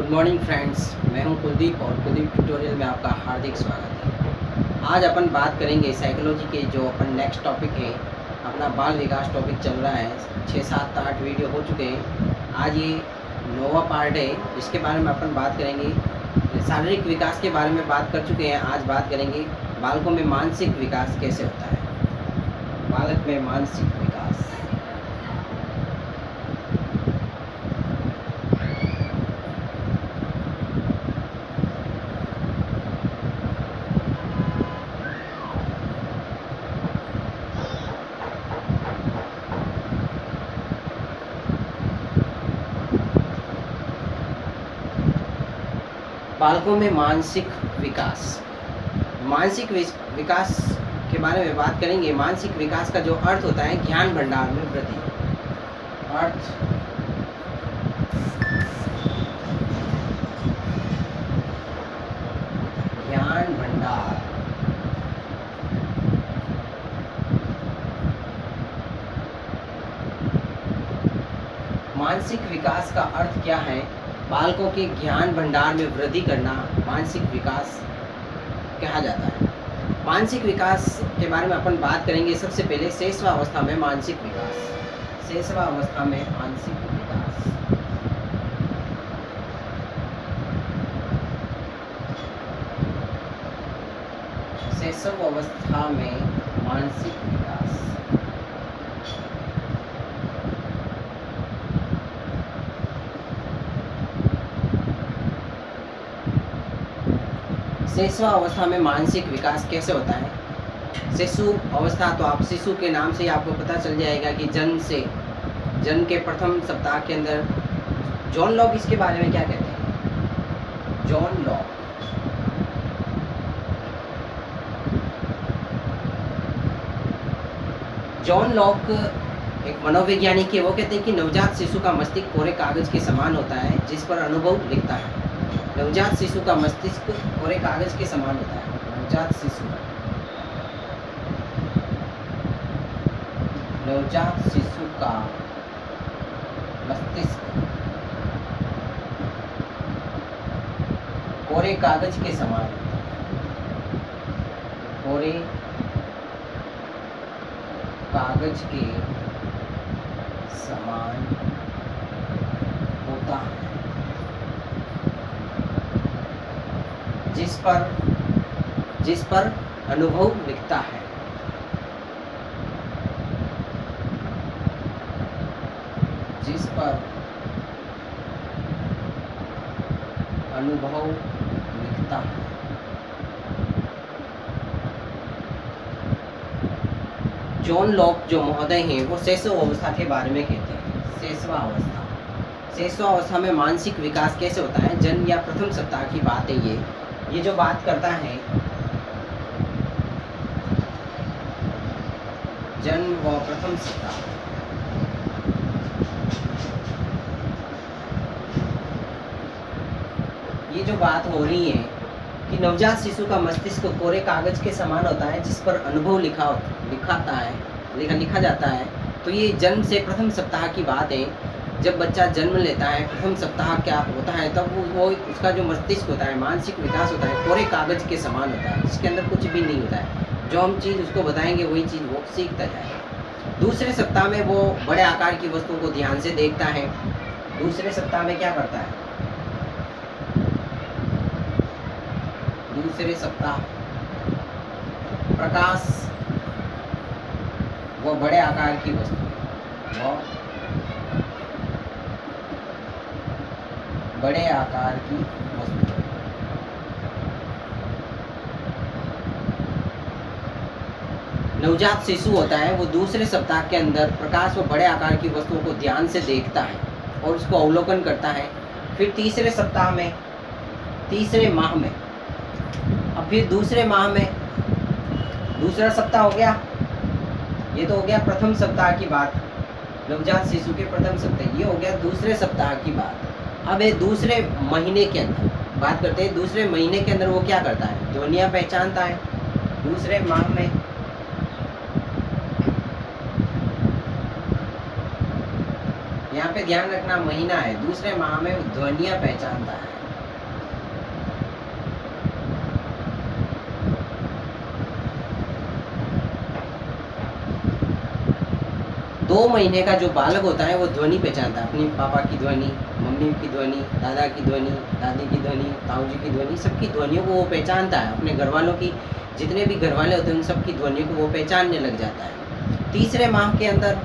Good morning friends, मैं हूं कुलदीप और कुलदीप ट्यूटोरियल में आपका हार्दिक स्वागत है। आज अपन बात करेंगे साइकोलॉजी के जो अपन नेक्स्ट टॉपिक है, अपना बाल विकास टॉपिक चल रहा है। 6, 7, 8 वीडियो हो चुके हैं। आज ये 9वां पार्ट है, जिसके बारे में अपन बात करेंगे। शारीरिक विकास के बारे में बात कर चुके हैं, आज बात करेंगे बालकों में मानसिक विकास कैसे होता है। बालक में मानसिक विकास। बालकों में मानसिक विकास। मानसिक विकास के बारे में बात करेंगे। मानसिक विकास का जो अर्थ होता है, ज्ञान भंडार में वृद्धि। अर्थ ज्ञान भंडार। मानसिक विकास का अर्थ क्या है? बालकों के ज्ञान भंडार में वृद्धि करना मानसिक विकास कहा जाता है। मानसिक विकास के बारे में अपन बात करेंगे। सबसे पहले शैशवावस्था में मानसिक विकास। शैशवावस्था में मानसिक विकास। शैशवावस्था में मानसिक विकास। शिशु अवस्था में मानसिक विकास कैसे होता है? शिशु अवस्था, तो आप शिशु के नाम से ही आपको पता चल जाएगा कि जन्म के प्रथम सप्ताह के अंदर। जॉन लॉक इसके बारे में क्या कहते हैं? जॉन लॉक एक मनोवैज्ञानिक है। वो कहते हैं कि नवजात शिशु का मस्तिष्क कोरे कागज के समान होता है, जिस पर अनुभव लिखता है। नवजात शिशु का मस्तिष्क कोरे कागज के समान होता है। नवजात शिशु का मस्तिष्क कोरे कागज के समान होता है। कोरे कागज के समान होता है, जिस पर अनुभव लिखता है। जिस पर अनुभव लिखता है। जॉन लॉक जो महोदय हैं, वो शैशवावस्था के बारे में कहते हैं। शैशवावस्था में मानसिक विकास कैसे होता है? जन्म या प्रथम सप्ताह की बात है। ये जो बात करता है, जन्म व प्रथम सप्ताह। ये जो बात हो रही है कि नवजात शिशु का मस्तिष्क कोरे कागज के समान होता है, जिस पर अनुभव लिखा जाता है। तो ये जन्म से प्रथम सप्ताह की बात है। जब बच्चा जन्म लेता है, प्रथम सप्ताह क्या होता है, तब वो उसका जो मस्तिष्क होता है, मानसिक विकास होता है, कोरे कागज के समान होता है, जिसके अंदर कुछ भी नहीं होता है। जो हम चीज़ उसको बताएंगे, वही चीज़ वो सीखता जाएगा। दूसरे सप्ताह में वो बड़े आकार की वस्तुओं को ध्यान से देखता है। दूसरे सप्ताह में क्या करता है? दूसरे सप्ताह प्रकाश वो बड़े आकार की वस्तु, बड़े आकार की वस्तु। नवजात शिशु होता है, वो दूसरे सप्ताह के अंदर प्रकाश व बड़े आकार की वस्तुओं को ध्यान से देखता है और उसको अवलोकन करता है। फिर तीसरे सप्ताह में, तीसरे माह में, अब फिर दूसरे माह में, दूसरा सप्ताह हो गया। ये तो हो गया प्रथम सप्ताह की बात, नवजात शिशु के प्रथम सप्ताह। ये हो गया दूसरे सप्ताह की बात। अब ये दूसरे महीने के अंदर बात करते हैं। दूसरे महीने के अंदर वो क्या करता है? ध्वनियाँ पहचानता है। दूसरे माह में यहाँ पे ध्यान रखना महीना है, दूसरे माह में ध्वनियाँ पहचानता है। 2 महीने का जो बालक होता है वो ध्वनि पहचानता है, अपने पापा की ध्वनि, मम्मी की ध्वनि, दादा की ध्वनि, दादी की ध्वनि, ताऊ जी की ध्वनि, सबकी ध्वनियों को वो पहचानता है। अपने घर वालों की, जितने भी घर वाले होते हैं उन सबकी ध्वनियों को वो पहचानने लग जाता है। तीसरे माह के अंदर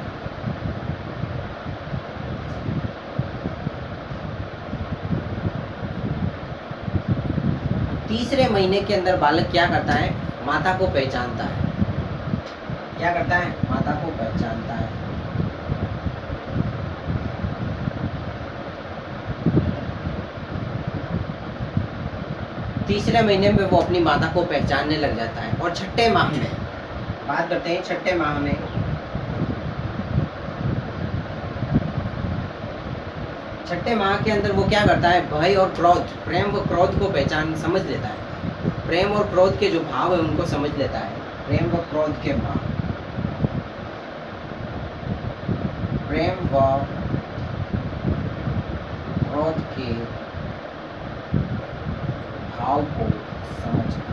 तीसरे महीने के अंदर बालक क्या करता है, माता को पहचानता है। क्या करता है, माता को पहचानता है। तीसरे महीने में वो अपनी माता को पहचानने लग जाता है। और छठे माह में बात करते हैं, छठे माह में छठे माह के अंदर वो क्या करता है, भय और क्रोध, प्रेम व क्रोध को पहचान समझ लेता है। प्रेम और क्रोध के जो भाव है उनको समझ लेता है। प्रेम व क्रोध के भाव, प्रेम व क्रोध के भाव को समझना।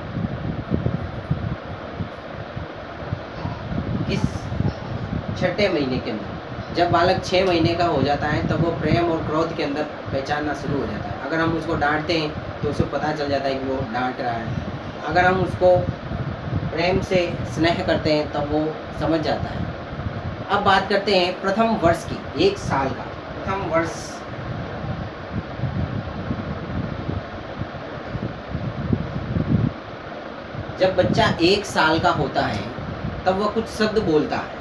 किस छठे महीने के अंदर, जब बालक 6 महीने का हो जाता है तब वो प्रेम और क्रोध के अंदर पहचानना शुरू हो जाता है। अगर हम उसको डांटते हैं तो उसे पता चल जाता है कि वो डांट रहा है। अगर हम उसको प्रेम से स्नेह करते हैं तब वो समझ जाता है। अब बात करते हैं प्रथम वर्ष की, 1 साल का प्रथम वर्ष। जब बच्चा 1 साल का होता है तब वह कुछ शब्द बोलता है,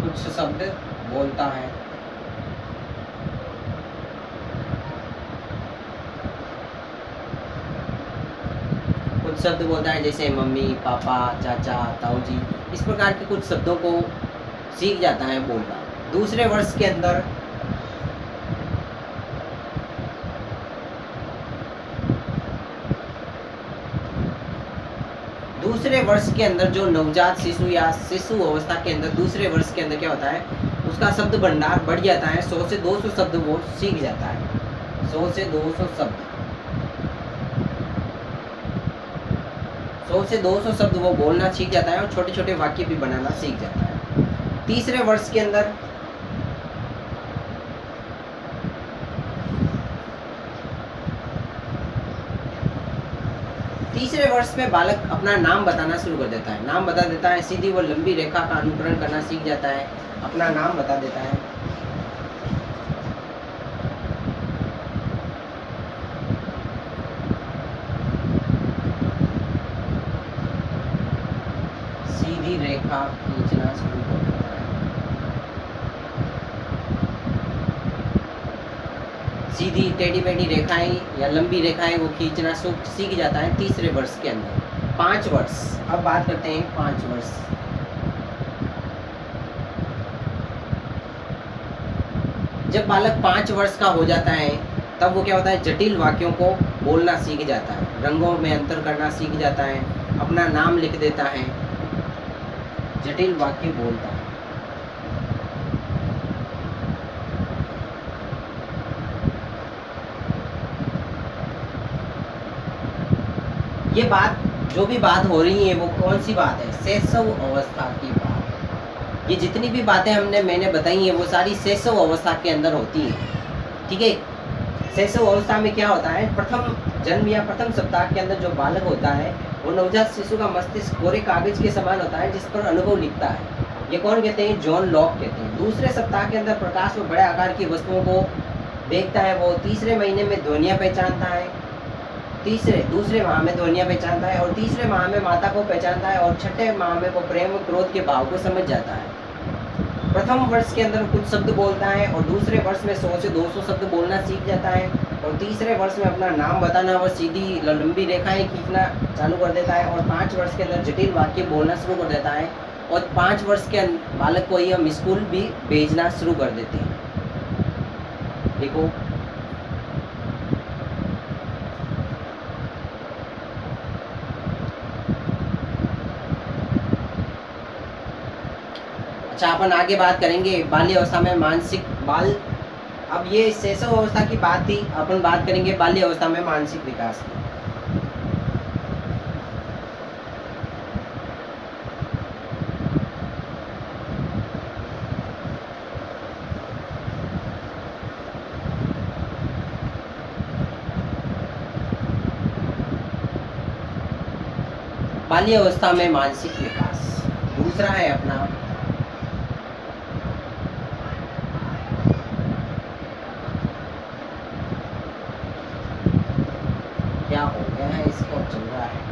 कुछ शब्द बोलता है। कुछ शब्द बोलता है जैसे मम्मी, पापा, चाचा, ताऊ जी, इस प्रकार के कुछ शब्दों को सीख जाता है बोलना। दूसरे वर्ष के अंदर जो नवजात शिशु या शिशु अवस्था के अंदर दूसरे वर्ष के अंदर क्या होता है, उसका शब्द भंडार बढ़ जाता है। 100 से 200 शब्द वो सीख जाता है। 100 से 200 शब्द, 100 से 200 शब्द वो बोलना सीख जाता है और छोटे छोटे वाक्य भी बनाना सीख जाता है। तीसरे वर्ष के अंदर में बालक अपना नाम बताना शुरू कर देता है। नाम बता देता है, सीधी व लंबी रेखा का अनुकरण करना सीख जाता है, अपना नाम बता देता है। सीधी रेखा खींचना शुरू कर देता है। सीधी टेढ़ी मेढ़ी रेखाएं या लंबी रेखाएं वो खींचना सीख जाता है तीसरे वर्ष के अंदर। 5 वर्ष, अब बात करते हैं 5 वर्ष। जब बालक 5 वर्ष का हो जाता है तब वो क्या होता है, जटिल वाक्यों को बोलना सीख जाता है, रंगों में अंतर करना सीख जाता है, अपना नाम लिख देता है, जटिल वाक्य बोलता है। ये बात, जो भी बात हो रही है वो कौन सी बात है, शैशव अवस्था की बात। ये जितनी भी बातें मैंने बताई हैं वो सारी शैशव अवस्था के अंदर होती हैं। ठीक है, शैशव अवस्था में क्या होता है, प्रथम जन्म या प्रथम सप्ताह के अंदर जो बालक होता है वो नवजात शिशु का मस्तिष्क कोरे कागज के समान होता है जिस पर अनुभव लिखता है। ये कौन कहते हैं, जॉन लॉक कहते हैं। दूसरे सप्ताह के अंदर प्रकाश में बड़े आकार की वस्तुओं को देखता है वो। तीसरे महीने में ध्वनियाँ पहचानता है, दूसरे माह में ध्वनियाँ पहचानता है और तीसरे माह में माता को पहचानता है और छठे माह में वो प्रेम और क्रोध के भाव को समझ जाता है। प्रथम वर्ष के अंदर कुछ शब्द बोलता है और दूसरे वर्ष में 100 से 200 शब्द बोलना सीख जाता है और तीसरे वर्ष में अपना नाम बताना व सीधी लंबी रेखाएं खींचना चालू कर देता है और 5 वर्ष के अंदर जटिल वाक्य बोलना शुरू कर देता है और 5 वर्ष के बालक को ही हम स्कूल भी भेजना शुरू कर देते हैं। देखो, अच्छा, अपन आगे बात करेंगे बाल्य अवस्था में मानसिक अब ये शैशव अवस्था की बात थी, अपन बात करेंगे बाल्य अवस्था में मानसिक विकास की। बाल्य अवस्था में मानसिक विकास। दूसरा है अपना क्या हो गया है, इसको चल रहा है।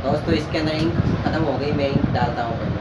दोस्तों इसके अंदर इंक खत्म हो गई, मैं इंक डालता हूँ।